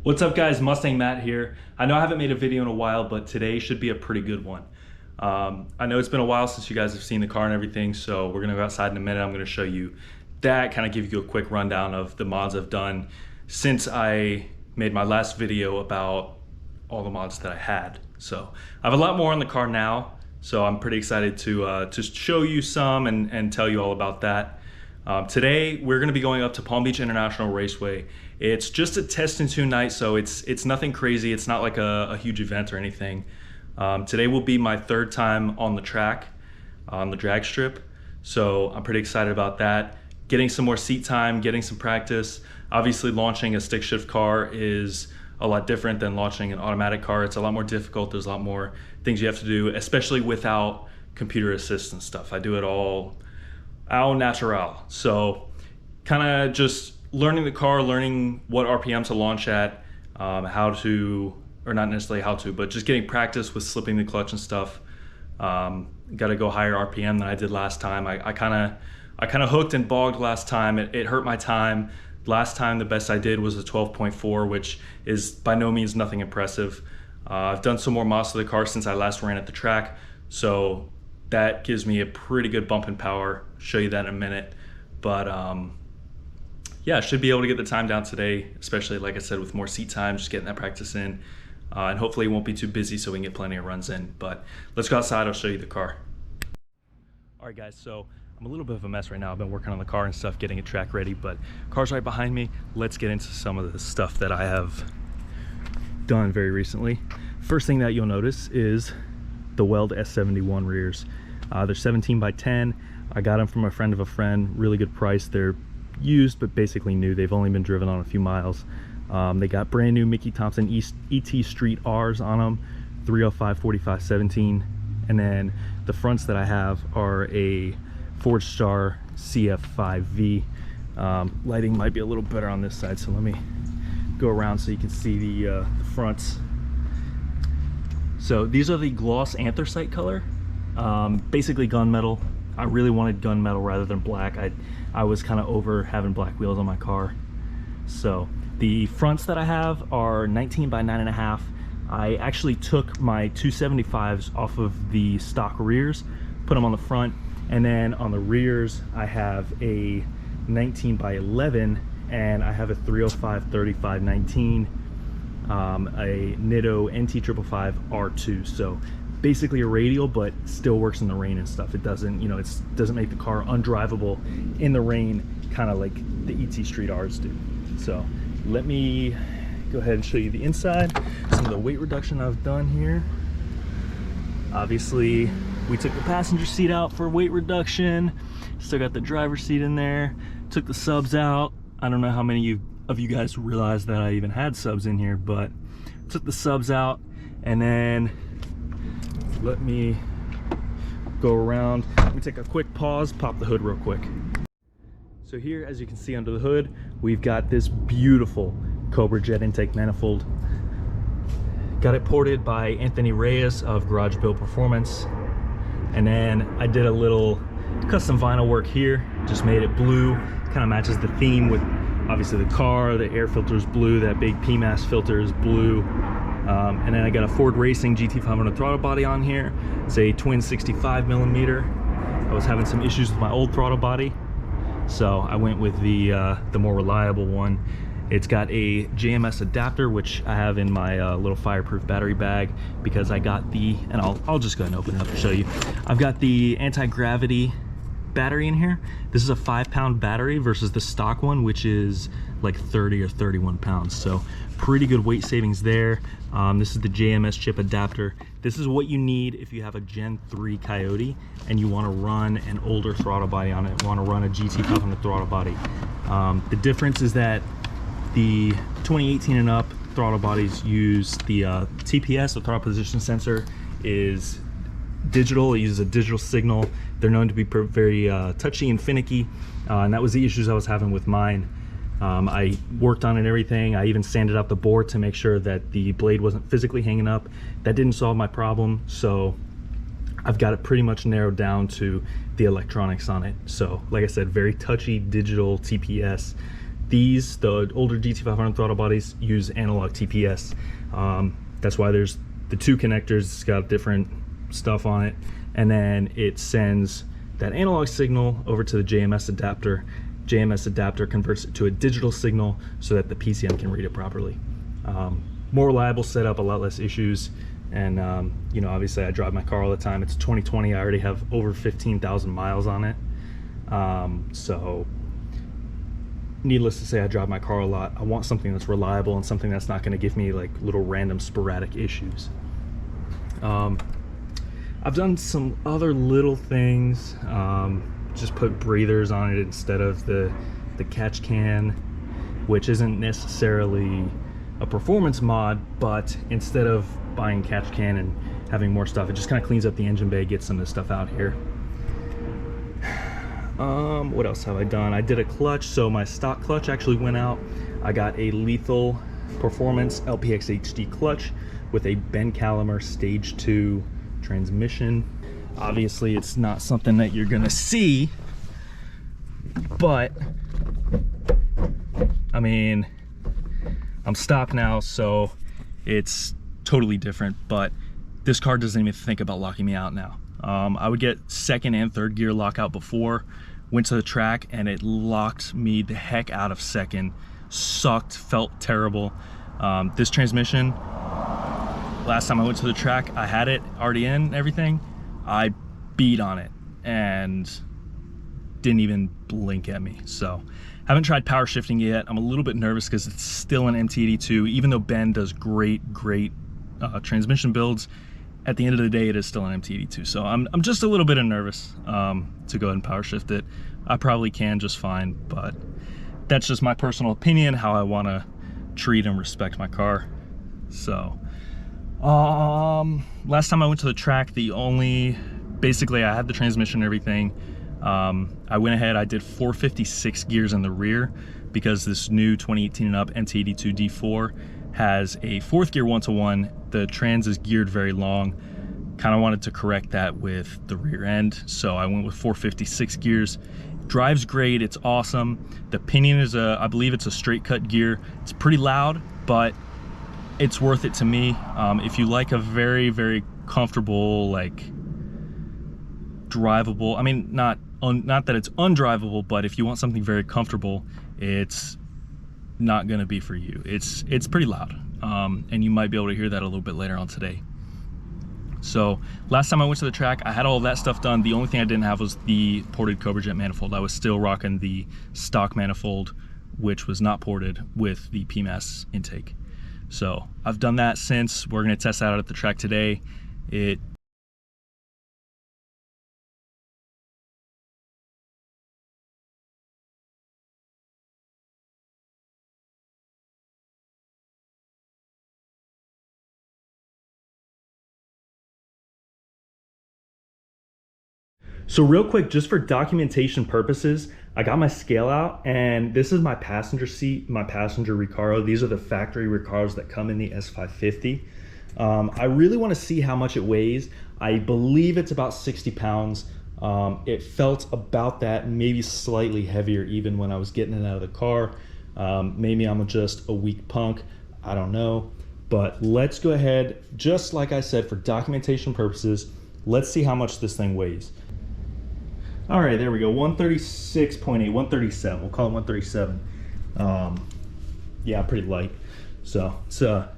What's up guys, Mustang Matt here. I know I haven't made a video in a while, but today should be a pretty good one. I know it's been a while since you guys have seen the car and everything, so we're gonna go outside in a minute. I'm gonna show you that, kind of give you a quick rundown of the mods I've done since I made my last video about all the mods that I had. So I have a lot more on the car now, so I'm pretty excited to show you some and tell you all about that. Today we're going to be going up to Palm Beach International Raceway. It's just a test and tune night, so it's nothing crazy. It's not like a huge event or anything. Today will be my third time on the track, on the drag strip, so I'm pretty excited about that. Getting some more seat time, getting some practice. Obviously launching a stick shift car is a lot different than launching an automatic car. It's a lot more difficult. There's a lot more things you have to do, especially without computer assist and stuff. I do it all au natural. So kind of just learning the car, learning what RPM to launch at, how to, or not necessarily how to, but just getting practice with slipping the clutch and stuff. Got to go higher RPM than I did last time. I kind of hooked and bogged last time. It hurt my time. Last time the best I did was a 12.4, which is by no means nothing impressive. I've done some more mods to the car since I last ran at the track, so that gives me a pretty good bump in power. Show you that in a minute. But yeah, I should be able to get the time down today, especially like I said, with more seat time, just getting that practice in. And hopefully it won't be too busy so we can get plenty of runs in. But let's go outside, I'll show you the car. All right guys, so I'm a little bit of a mess right now. I've been working on the car and stuff, getting it track ready, but car's right behind me. Let's get into some of the stuff that I have done very recently. First thing that you'll notice is the Weld S71 rears. They're 17 by 10. I got them from a friend of a friend, really good price. They're used, but basically new. They've only been driven on a few miles. They got brand new Mickey Thompson ET Street R's on them, 305, 45, 17. And then the fronts that I have are a Forge Star CF5V. Lighting might be a little better on this side, so let me go around so you can see the fronts. So these are the gloss anthracite color, basically gunmetal. I really wanted gunmetal rather than black. I was kind of over having black wheels on my car. So the fronts that I have are 19 by 9.5. I actually took my 275s off of the stock rears, put them on the front, and then on the rears I have a 19 by 11 and I have a 305 35 19, a Nitto NT555 R2. So basically a radial, but still works in the rain and stuff. It doesn't, you know, it doesn't make the car undrivable in the rain, kind of like the ET Street R's do. So let me go ahead and show you the inside, some of the weight reduction I've done here. Obviously we took the passenger seat out for weight reduction, still got the driver's seat in there, took the subs out. I don't know how many of you guys realized that I even had subs in here, but took the subs out. And then let me go around. Let me take a quick pause, pop the hood real quick. So here, as you can see under the hood, we've got this beautiful Cobra jet intake manifold. Got it ported by Anthony Reyes of Garage Build Performance. And then I did a little custom vinyl work here, just made it blue, kind of matches the theme with obviously the car. The air filter is blue, that big PMAS filter is blue. And then I got a Ford Racing GT500 throttle body on here. It's a twin 65mm. I was having some issues with my old throttle body, so I went with the more reliable one. It's got a JMS adapter, which I have in my little fireproof battery bag, because I got the, and I'll just go ahead and open it up and show you. I've got the anti-gravity battery in here. This is a 5-pound battery versus the stock one, which is like 30 or 31 pounds. So pretty good weight savings there. This is the JMS chip adapter. This is what you need if you have a Gen 3 Coyote and you want to run an older throttle body on it, want to run a GT500 throttle body. The difference is that the 2018 and up throttle bodies use the TPS, the throttle position sensor, is digital. It uses a digital signal. They're known to be very touchy and finicky, and that was the issues I was having with mine. I worked on it and everything. I even sanded out the board to make sure that the blade wasn't physically hanging up. That didn't solve my problem, so I've got it pretty much narrowed down to the electronics on it. So like I said, very touchy digital TPS. These, the older GT500 throttle bodies, use analog TPS. That's why there's the two connectors. It's got different stuff on it, and then it sends that analog signal over to the JMS adapter. JMS adapter converts it to a digital signal so that the PCM can read it properly. More reliable setup, a lot less issues, and you know, obviously I drive my car all the time. It's 2020. I already have over 15,000 miles on it, so needless to say, I drive my car a lot. I want something that's reliable and something that's not going to give me like little random sporadic issues. I've done some other little things, just put breathers on it instead of the catch can, which isn't necessarily a performance mod, but instead of buying catch can and having more stuff, it just kind of cleans up the engine bay, gets some of the stuff out here. What else have I done? I did a clutch, so my stock clutch actually went out. I got a Lethal Performance LPX HD clutch with a Ben Calamer Stage 2 transmission. Obviously it's not something that you're gonna see, but I mean, I'm stock now, so it's totally different, but this car doesn't even think about locking me out now. I would get second and third gear lockout before, went to the track and it locked me the heck out of second. Sucked, felt terrible. This transmission, last time I went to the track, I had it already in and everything. I beat on it and didn't even blink at me. So haven't tried power shifting yet. I'm a little bit nervous because it's still an MT82. Even though Ben does great transmission builds, at the end of the day, it is still an MT82. So I'm just a little bit nervous to go ahead and power shift it. I probably can just fine, but that's just my personal opinion, how I want to treat and respect my car. So last time I went to the track, basically I had the transmission and everything. I went ahead, I did 456 gears in the rear because this new 2018 and up MT82 D4 has a fourth gear 1-to-1. The trans is geared very long. Kind of wanted to correct that with the rear end, so I went with 456 gears. Drives great, it's awesome. The pinion is I believe it's a straight cut gear. It's pretty loud, but it's worth it to me. If you like a very comfortable, like drivable, I mean, not that it's undrivable, but if you want something very comfortable, it's not gonna be for you. It's pretty loud, and you might be able to hear that a little bit later on today. So last time I went to the track, I had all of that stuff done. The only thing I didn't have was the ported Cobra Jet manifold. I was still rocking the stock manifold, which was not ported with the PMAS intake. So I've done that since. We're gonna test that out at the track today. So real quick, just for documentation purposes, I got my scale out, and this is my passenger seat, my passenger Recaro. These are the factory Recaros that come in the S550. I really want to see how much it weighs. I believe it's about 60 pounds. It felt about that, maybe slightly heavier even when I was getting it out of the car. Maybe I'm just a weak punk, I don't know. But let's go ahead, just like I said, for documentation purposes, let's see how much this thing weighs. All right, there we go, 136.8, 137, we'll call it 137. Yeah, pretty light. So it's a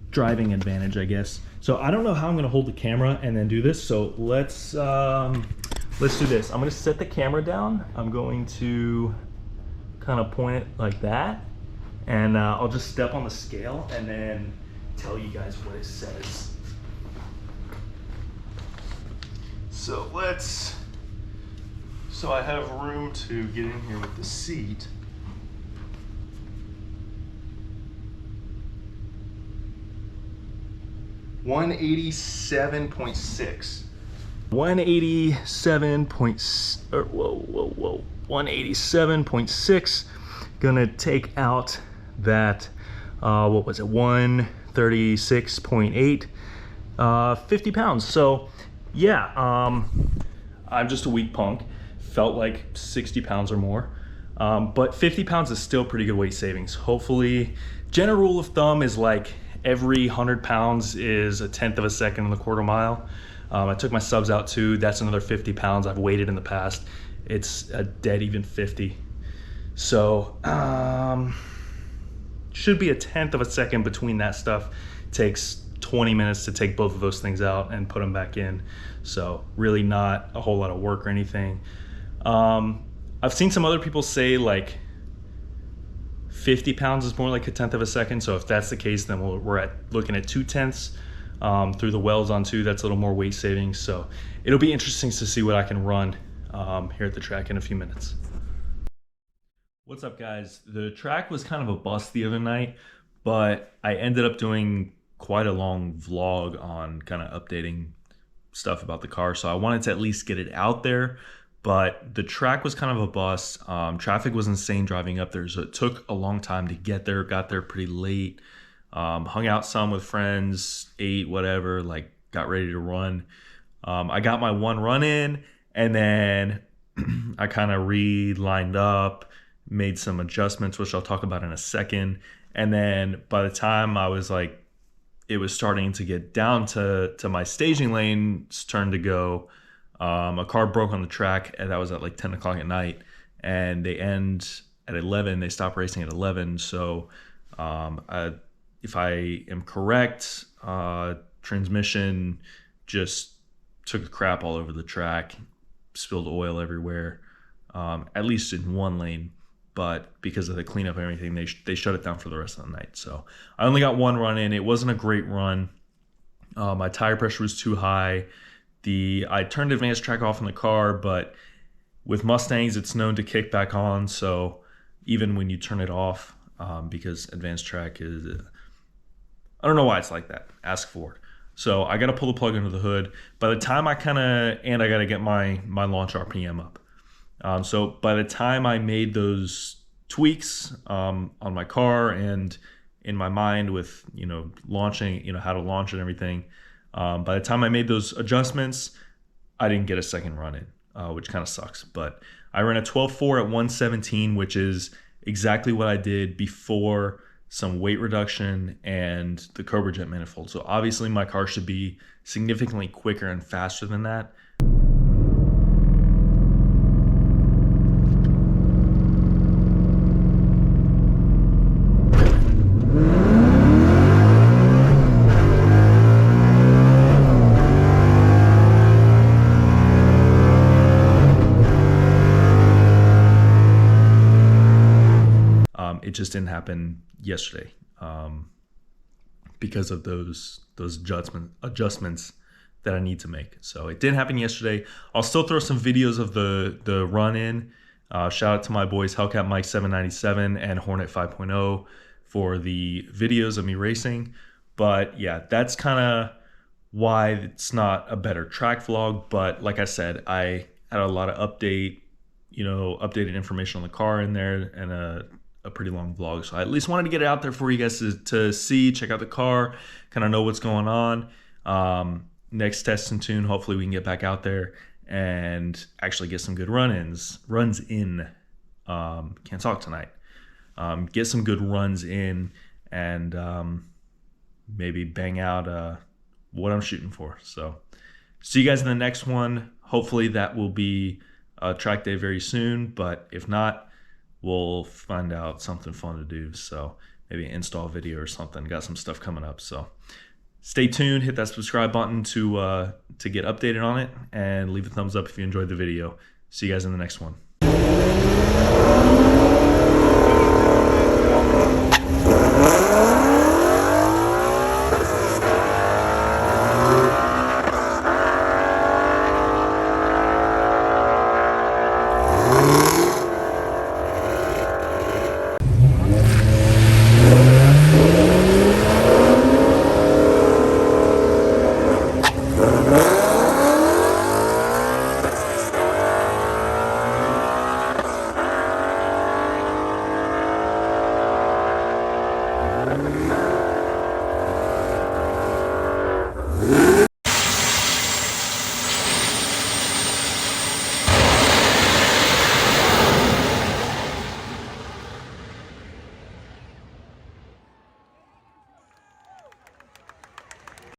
driving advantage, I guess. So I don't know how I'm gonna hold the camera and then do this, so let's do this. I'm gonna set the camera down. I'm going to kind of point it like that, and I'll just step on the scale and then tell you guys what it says. So I have room to get in here with the seat. $187.6. 187.6. Gonna take out that, what was it, 136.8, 50 pounds. So yeah, I'm just a weak punk. Felt like 60 pounds or more. But 50 pounds is still pretty good weight savings. Hopefully, general rule of thumb is like every 100 pounds is a tenth of a second in the quarter mile. I took my subs out too. That's another 50 pounds. I've weighted in the past. It's a dead even 50. So should be a tenth of a second between that stuff. Takes 20 minutes to take both of those things out and put them back in. So really not a whole lot of work or anything. I've seen some other people say like 50 pounds is more like a tenth of a second. So if that's the case, then we're looking at 2/10 through the wells on 2. That's a little more weight savings. So it'll be interesting to see what I can run here at the track in a few minutes. What's up, guys? The track was kind of a bust the other night, but I ended up doing quite a long vlog on kind of updating stuff about the car. So I wanted to at least get it out there, but the track was kind of a bust. Traffic was insane driving up there, so it took a long time to get there. Got there pretty late. Hung out some with friends, ate whatever, like got ready to run. I got my one run in, and then I kind of lined up, made some adjustments, which I'll talk about in a second. And then by the time I was like, it was starting to get down to my staging lane's turn to go, a car broke on the track, and that was at like 10 o'clock at night, and they end at 11. They stop racing at 11. So if I am correct, transmission just took a crap all over the track, spilled oil everywhere, at least in one lane. But because of the cleanup and everything, they shut it down for the rest of the night. So I only got one run in. It wasn't a great run. My tire pressure was too high. I turned advanced track off in the car, but with Mustangs, it's known to kick back on. So even when you turn it off, because advanced track is, I don't know why it's like that. Ask Ford. So I got to pull the plug under the hood. By the time I got to get my launch RPM up. So by the time I made those tweaks on my car and in my mind with, launching, how to launch and everything, by the time I made those adjustments, I didn't get a second run in, which kind of sucks. But I ran a 12.4 at 117, which is exactly what I did before some weight reduction and the Cobra Jet manifold. So obviously my car should be significantly quicker and faster than that. It just didn't happen yesterday because of those adjustments that I need to make. So it didn't happen yesterday. I'll still throw some videos of the run in. Shout out to my boys Hellcat Mike 797 and Hornet 5.0 for the videos of me racing. But yeah, that's kind of why it's not a better track vlog. But like I said, I had a lot of updated information on the car in there, and a pretty long vlog. So I at least wanted to get it out there for you guys to see, check out the car, kind of know what's going on. Next test and tune, hopefully we can get back out there and actually get some good runs in. Can't talk tonight. Get some good runs in and maybe bang out what I'm shooting for. So see you guys in the next one. Hopefully that will be a track day very soon, but if not, we'll find out something fun to do. So maybe an install video or something. Got some stuff coming up. So stay tuned. Hit that subscribe button to get updated on it, and leave a thumbs up if you enjoyed the video. See you guys in the next one.